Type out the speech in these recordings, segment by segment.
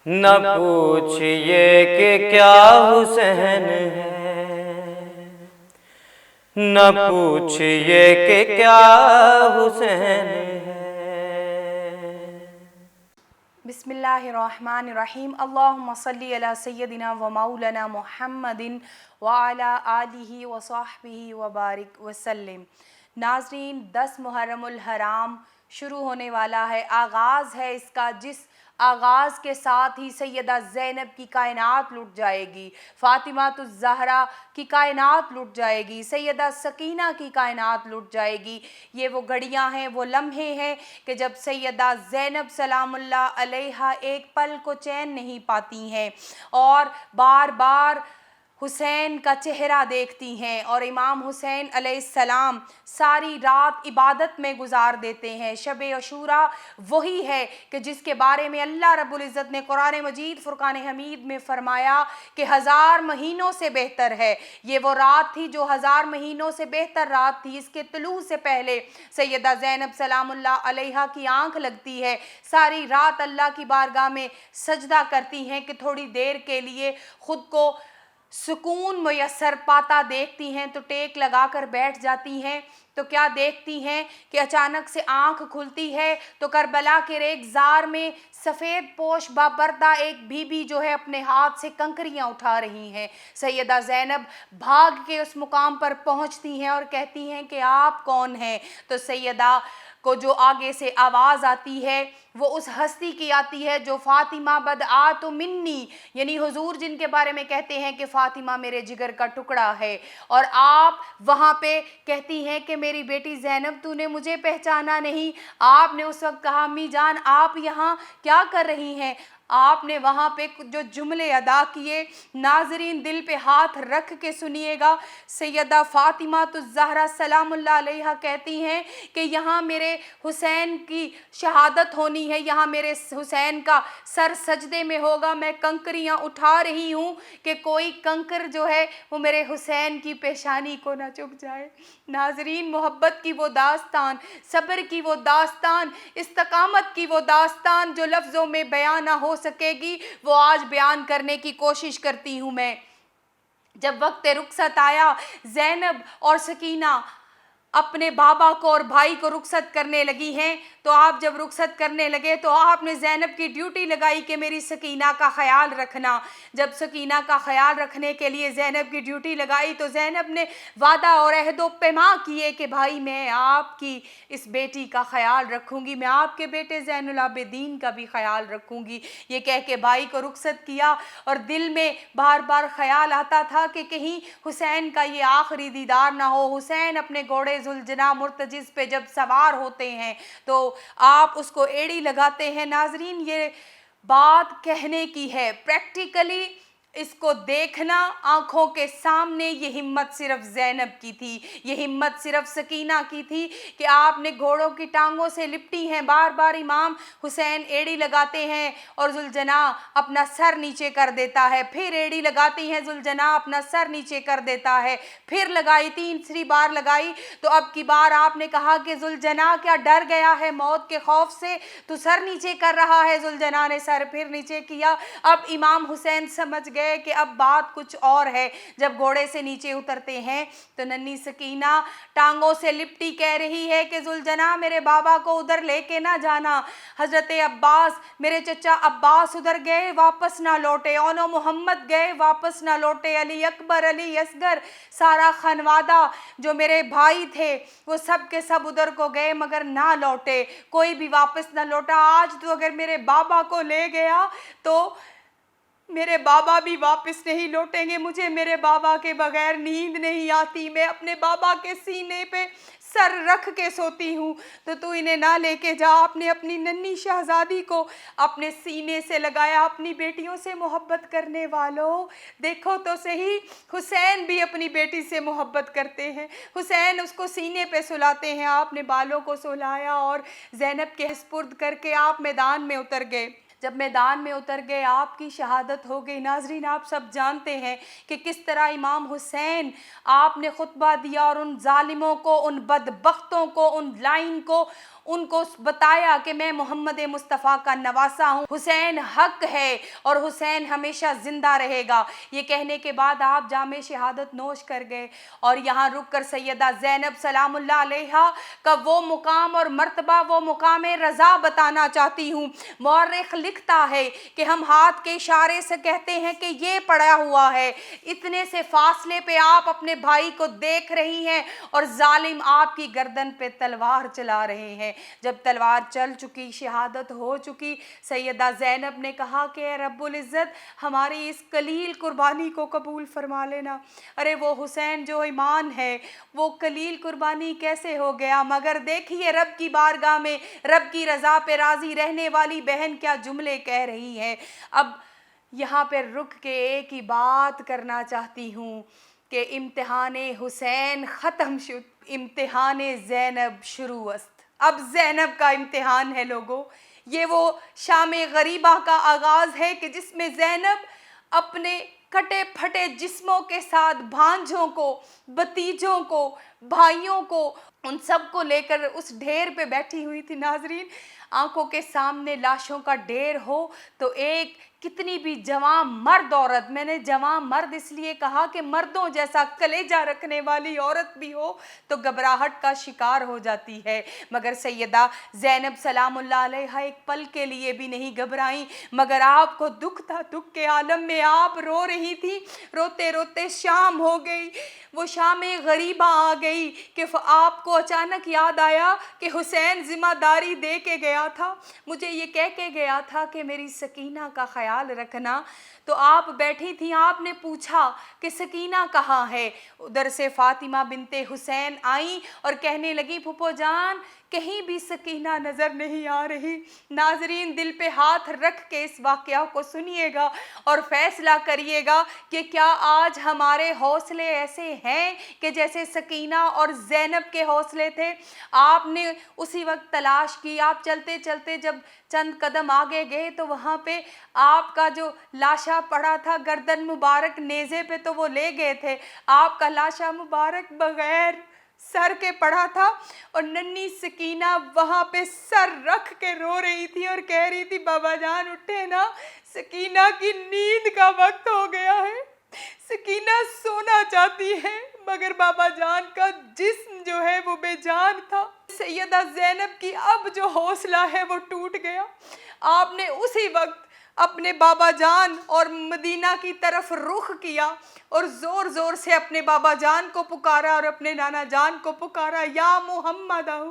نہ پوچھئے کہ کیا حسین ہے، نہ پوچھئے کہ کیا حسین ہے۔ بسم اللہ الرحمن الرحیم۔ اللہم صلی علی سیدنا و مولانا محمد وعلی آلہ وصحبہ وبارک وسلم۔ ناظرین، 10 محرم الحرام شروع ہونے والا ہے، آغاز ہے اس کا، جس آغاز کے ساتھ ہی سیدہ زینب کی کائنات لٹ جائے گی، فاطمہ الزہرا کی کائنات لٹ جائے گی، سیدہ سکینہ کی کائنات لٹ جائے گی۔ یہ وہ گھڑیاں ہیں، وہ لمحے ہیں کہ جب سیدہ زینب سلام اللہ علیہا ایک پل کو چین نہیں پاتی ہیں اور بار بار حسین کا چہرہ دیکھتی ہیں، اور امام حسین علیہ السلام ساری رات عبادت میں گزار دیتے ہیں۔ شب عاشوراء وہی ہے کہ جس کے بارے میں اللہ رب العزت نے قرآن مجید فرقان حمید میں فرمایا کہ 1000 مہینوں سے بہتر ہے۔ یہ وہ رات تھی جو 1000 مہینوں سے بہتر رات تھی۔ اس کے طلوع سے پہلے سیدہ زینب سلام اللہ علیہا کی آنکھ لگتی ہے، ساری رات اللہ کی بارگاہ میں سجدہ کرتی ہیں کہ تھوڑی دیر کے لیے خود کو سکون میسر پاتا دیکھتی ہیں تو ٹیک لگا کر بیٹھ جاتی ہیں۔ تو کیا دیکھتی ہیں کہ اچانک سے آنکھ کھلتی ہے تو کربلا کے ریگزار میں سفید پوش بابردہ ایک بی بی جو ہے اپنے ہاتھ سے کنکریاں اٹھا رہی ہیں۔ سیدہ زینب بھاگ کے اس مقام پر پہنچتی ہیں اور کہتی ہیں کہ آپ کون ہیں؟ تو سیدہ کو جو آگے سے آواز آتی ہے وہ اس ہستی کی آتی ہے جو فاطمہ بدعات منی، یعنی حضور جن کے بارے میں کہتے ہیں کہ فاطمہ میرے جگر کا ٹکڑا ہے، اور آپ وہاں پہ کہتی ہیں کہ میری بیٹی زینب تو نے مجھے پہچانا نہیں۔ آپ نے اس وقت کہا امی جان آپ یہاں کیا کر رہی ہیں؟ آپ نے وہاں پہ جو جملے ادا کیے، ناظرین دل پہ ہاتھ رکھ کے سنیے گا۔ سیدہ فاطمہ الزہرا سلام اللہ علیہا کہتی ہیں کہ یہاں میرے حسین کی شہادت ہونی ہے، یہاں میرے حسین کا سر سجدے میں ہوگا، میں کنکریاں اٹھا رہی ہوں کہ کوئی کنکر جو ہے وہ میرے حسین کی پیشانی کو نہ چبھ جائے۔ ناظرین، محبت کی وہ داستان، صبر کی وہ داستان، استقامت کی وہ داستان جو لفظوں میں بیان نہ ہو سکے گی، وہ آج بیان کرنے کی کوشش کرتی ہوں میں۔ جب وقت رخصت آیا، زینب اور سکینہ اپنے بابا کو اور بھائی کو رخصت کرنے لگی ہیں، تو آپ جب رخصت کرنے لگے تو آپ نے زینب کی ڈیوٹی لگائی کہ میری سکینہ کا خیال رکھنا۔ جب سکینہ کا خیال رکھنے کے لیے زینب کی ڈیوٹی لگائی تو زینب نے وعدہ اور عہد و پیما کیے کہ بھائی میں آپ کی اس بیٹی کا خیال رکھوں گی، میں آپ کے بیٹے زین العابدین کا بھی خیال رکھوں گی۔ یہ کہہ کے بھائی کو رخصت کیا، اور دل میں بار بار خیال آتا تھا کہ کہیں حسین کا یہ آخری دیدار نہ ہو۔ حسین اپنے گھوڑے ذوالجناح مرتجز پہ جب سوار ہوتے ہیں تو آپ اس کو ایڑی لگاتے ہیں۔ ناظرین، یہ بات کہنے کی ہے، پریکٹیکلی اس کو دیکھنا آنکھوں کے سامنے، یہ ہمت صرف زینب کی تھی، یہ ہمت صرف سکینہ کی تھی کہ آپ نے گھوڑوں کی ٹانگوں سے لپٹی ہیں۔ بار بار امام حسین ایڑی لگاتے ہیں اور ذوالجناح اپنا سر نیچے کر دیتا ہے، پھر ایڑی لگاتی ہیں، ذوالجناح اپنا سر نیچے کر دیتا ہے، پھر لگائی، تیسری بار لگائی تو اب کی بار آپ نے کہا کہ ذوالجناح کیا ڈر گیا ہے موت کے خوف سے؟ تو سر نیچے کر رہا ہے۔ ذوالجناح نے سر پھر نیچے کیا۔ اب امام حسین سمجھ گئے کہ اب بات کچھ اور ہے۔ جب گھوڑے سے نیچے اترتے ہیں تو ننھی سکینہ ٹانگوں سے لپٹی کہہ رہی ہے کہ ذوالجناح میرے بابا کو ادھر لے کے نہ جانا، حضرت عباس، میرے چچا عباس ادھر گئے واپس نہ لوٹے، اونو محمد گئے واپس نہ لوٹے، علی اکبر، علی اصغر، سارا خانوادہ جو میرے بھائی تھے وہ سب کے سب ادھر کو گئے مگر نہ لوٹے، کوئی بھی واپس نہ لوٹا۔ آج تو اگر میرے بابا کو لے گیا تو میرے بابا بھی واپس نہیں لوٹیں گے، مجھے میرے بابا کے بغیر نیند نہیں آتی، میں اپنے بابا کے سینے پہ سر رکھ کے سوتی ہوں، تو انہیں نہ لے کے جا۔ آپ نے اپنی ننھی شہزادی کو اپنے سینے سے لگایا۔ اپنی بیٹیوں سے محبت کرنے والوں دیکھو تو صحیح، حسین بھی اپنی بیٹی سے محبت کرتے ہیں، حسین اس کو سینے پہ سلاتے ہیں۔ آپ نے بالوں کو سلایا اور زینب کے سپرد کر کے آپ میدان میں اتر گئے۔ جب میدان میں اتر گئے آپ کی شہادت ہو گئی۔ ناظرین، آپ سب جانتے ہیں کہ کس طرح امام حسین آپ نے خطبہ دیا اور ان ظالموں کو، ان بدبختوں کو، ان لائن کو، ان کو بتایا کہ میں محمد مصطفیٰ کا نواسا ہوں، حسین حق ہے اور حسین ہمیشہ زندہ رہے گا۔ یہ کہنے کے بعد آپ جام شہادت نوش کر گئے، اور یہاں رک کر سیدہ زینب سلام اللہ علیہا کا وہ مقام اور مرتبہ، وہ مقام رضا بتانا چاہتی ہوں۔ مورخ لکھتا ہے کہ ہم ہاتھ کے اشارے سے کہتے ہیں کہ یہ پڑا ہوا ہے، اتنے سے فاصلے پہ آپ اپنے بھائی کو دیکھ رہی ہیں اور ظالم آپ کی گردن پہ تلوار چلا رہے ہیں۔ جب تلوار چل چکی، شہادت ہو چکی، سیدہ زینب نے کہا کہ اے رب العزت ہماری اس قلیل قربانی کو قبول فرما لینا۔ ارے وہ حسین جو ایمان ہے وہ قلیل قربانی کیسے ہو گیا؟ مگر دیکھیے رب کی بارگاہ میں رب کی رضا پہ راضی رہنے والی بہن کیا جملے کہہ رہی ہے۔ اب یہاں پہ رک کے ایک ہی بات کرنا چاہتی ہوں کہ امتحان حسین ختم شد، امتحان زینب شروع است۔ اب زینب کا امتحان ہے لوگوں، یہ وہ شام غریبہ کا آغاز ہے کہ جس میں زینب اپنے کٹے پھٹے جسموں کے ساتھ بھانجوں کو، بتیجوں کو، بھائیوں کو، ان سب کو لے کر اس ڈھیر پہ بیٹھی ہوئی تھی۔ ناظرین، آنکھوں کے سامنے لاشوں کا ڈھیر ہو تو ایک کتنی بھی جوان مرد عورت، میں نے جوان مرد اس لیے کہا کہ مردوں جیسا کلیجہ رکھنے والی عورت بھی ہو تو گھبراہٹ کا شکار ہو جاتی ہے، مگر سیدہ زینب سلام اللہ علیہا ایک پل کے لیے بھی نہیں گھبرائیں، مگر آپ کو دکھ تھا، دکھ کے عالم میں آپ رو رہی تھی۔ روتے روتے شام ہو گئی، وہ شام غریبہ آ گئی کہ آپ کو اچانک یاد آیا کہ حسین ذمہ داری دے کے گیا تھا، مجھے یہ کہہ کے گیا تھا کہ میری سکینہ کا خیال رکھنا۔ تو آپ بیٹھی تھیں، آپ نے پوچھا کہ سکینہ کہاں ہے؟ ادھر سے فاطمہ بنت حسین آئیں اور کہنے لگی پھپھو جان کہیں بھی سکینہ نظر نہیں آ رہی۔ ناظرین، دل پہ ہاتھ رکھ کے اس واقعہ کو سنیے گا اور فیصلہ کریے گا کہ کیا آج ہمارے حوصلے ایسے ہیں کہ جیسے سکینہ اور زینب کے حوصلے تھے؟ آپ نے اسی وقت تلاش کی، آپ چلتے چلتے جب چند قدم آگے گئے تو وہاں پہ آپ کا جو لاشا پڑا تھا گردن مبارک نیزے پہ تو وہ لے گئے تھے، آپ کا لاشا مبارک بغیر سر کے پڑا تھا اور ننھی سکینہ وہاں پہ سر رکھ کے رو رہی تھی اور کہہ رہی تھی بابا جان اٹھے نا، سکینہ کی نیند کا وقت ہو گیا ہے، سکینہ سونا چاہتی ہے، مگر بابا جان کا جسم جو ہے وہ بے جان تھا۔ سیدہ زینب کی اب جو حوصلہ ہے وہ ٹوٹ گیا۔ آپ نے اسی وقت اپنے بابا جان اور مدینہ کی طرف رخ کیا اور زور زور سے اپنے بابا جان کو پکارا اور اپنے نانا جان کو پکارا، یا محمد آؤ۔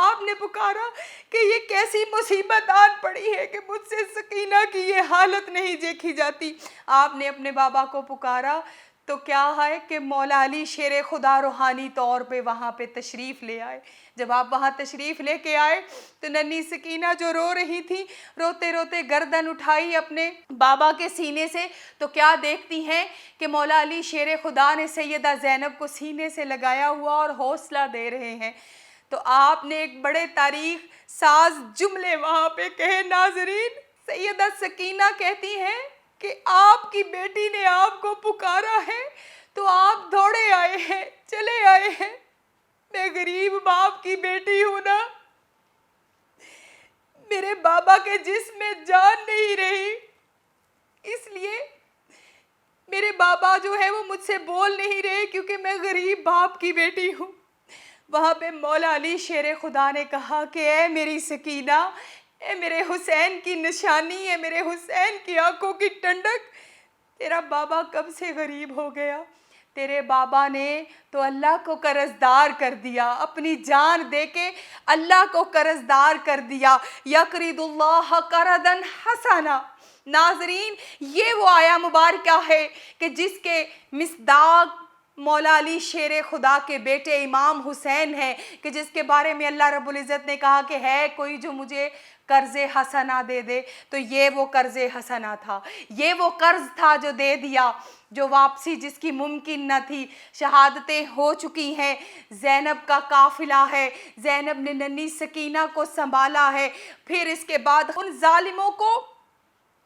آپ نے پکارا کہ یہ کیسی مصیبت آن پڑی ہے کہ مجھ سے سکینہ کی یہ حالت نہیں دیکھی جاتی۔ آپ نے اپنے بابا کو پکارا تو کیا ہے کہ مولا علی شیر خدا روحانی طور پہ وہاں پہ تشریف لے آئے۔ جب آپ وہاں تشریف لے کے آئے تو ننھی سکینہ جو رو رہی تھی، روتے روتے گردن اٹھائی اپنے بابا کے سینے سے تو کیا دیکھتی ہیں کہ مولا علی شیر خدا نے سیدہ زینب کو سینے سے لگایا ہوا اور حوصلہ دے رہے ہیں۔ تو آپ نے ایک بڑے تاریخ ساز جملے وہاں پہ کہے۔ ناظرین، سیدہ سکینہ کہتی ہیں کہ آپ کی بیٹی نے آپ کو پکارا ہے تو آپ دوڑے آئے ہیں، چلے آئے ہیں۔ میں غریب باپ کی بیٹی ہوں نا، میرے بابا کے جسم میں جان نہیں رہی، اس لیے میرے بابا جو ہے وہ مجھ سے بول نہیں رہے کیونکہ میں غریب باپ کی بیٹی ہوں۔ وہاں پہ مولا علی شیر خدا نے کہا کہ اے میری سکینہ، اے میرے حسین کی نشانی، اے میرے حسین کی آنکھوں کی ٹھنڈک، تیرا بابا کب سے غریب ہو گیا؟ تیرے بابا نے تو اللہ کو قرضدار کر دیا، اپنی جان دے کے اللہ کو قرضدار کر دیا۔ یقرض اللہ قرضا حسنا۔ ناظرین، یہ وہ آیا مبارکہ ہے کہ جس کے مصداق مولا علی شیر خدا کے بیٹے امام حسین ہیں، کہ جس کے بارے میں اللہ رب العزت نے کہا کہ ہے کوئی جو مجھے قرض حسنہ دے دے، تو یہ وہ قرض حسنہ تھا، یہ وہ قرض تھا جو دے دیا، جو واپسی جس کی ممکن نہ تھی۔ شہادتیں ہو چکی ہیں، زینب کا قافلہ ہے، زینب نے ننھی سکینہ کو سنبھالا ہے، پھر اس کے بعد ان ظالموں کو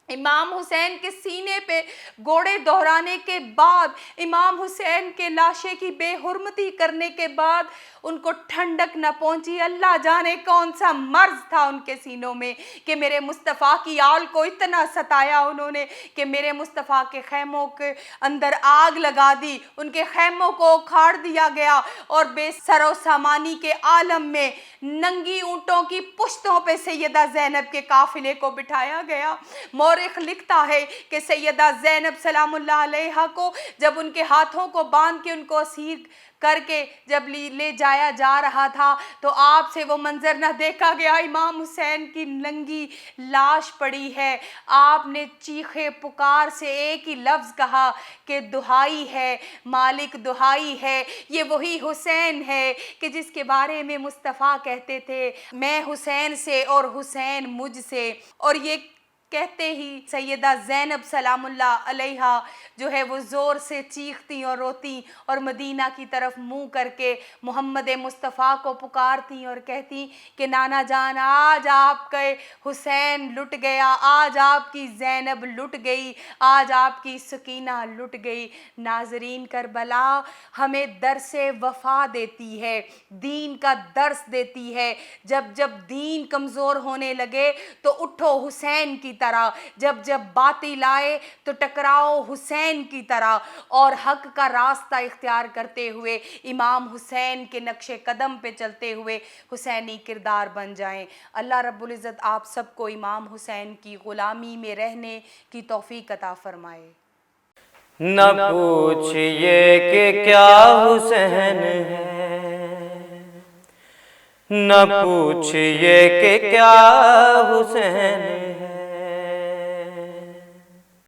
امام حسین کے سینے پہ گوڑے دہرانے کے بعد، امام حسین کے لاشے کی بے حرمتی کرنے کے بعد ان کو ٹھنڈک نہ پہنچی۔ اللہ جانے کون سا مرض تھا ان کے سینوں میں کہ میرے مصطفیٰ کی آل کو اتنا ستایا انہوں نے کہ میرے مصطفیٰ کے خیموں کے اندر آگ لگا دی، ان کے خیموں کو اکھاڑ دیا گیا اور بے سر و سامانی کے عالم میں ننگی اونٹوں کی پشتوں پہ سیدہ زینب کے قافلے کو بٹھایا گیا۔ مورخ لکھتا ہے کہ سیدہ زینب سلام اللہ علیہا کو جب ان کے ہاتھوں کو باندھ کے ان کو اسیر کر کے جب لے جایا جا رہا تھا تو آپ سے وہ منظر نہ دیکھا گیا۔ امام حسین کی ننگی لاش پڑی ہے، آپ نے چیخے پکار سے ایک ہی لفظ کہا کہ دہائی ہے مالک، دہائی ہے۔ یہ وہی حسین ہے کہ جس کے بارے میں مصطفیٰ کہتے تھے میں حسین سے اور حسین مجھ سے، اور یہ کہتے ہی سیدہ زینب سلام اللہ علیہا جو ہے وہ زور سے چیختی اور روتی اور مدینہ کی طرف منہ کر کے محمد مصطفیٰ کو پکارتی اور کہتی کہ نانا جان آج آپ کے حسین لٹ گیا، آج آپ کی زینب لٹ گئی، آج آپ کی سکینہ لٹ گئی۔ ناظرین، کربلا ہمیں درس وفا دیتی ہے، دین کا درس دیتی ہے۔ جب جب دین کمزور ہونے لگے تو اٹھو حسین کی طرح، جب جب باطل آئے تو ٹکراؤ حسین کی طرح، اور حق کا راستہ اختیار کرتے ہوئے امام حسین کے نقش قدم پہ چلتے ہوئے حسینی کردار بن جائیں۔ اللہ رب العزت آپ سب کو امام حسین کی غلامی میں رہنے کی توفیق عطا فرمائے۔ نہ پوچھئے کہ کیا حسین ہے، نہ پوچھئے کہ کیا حسین ہے،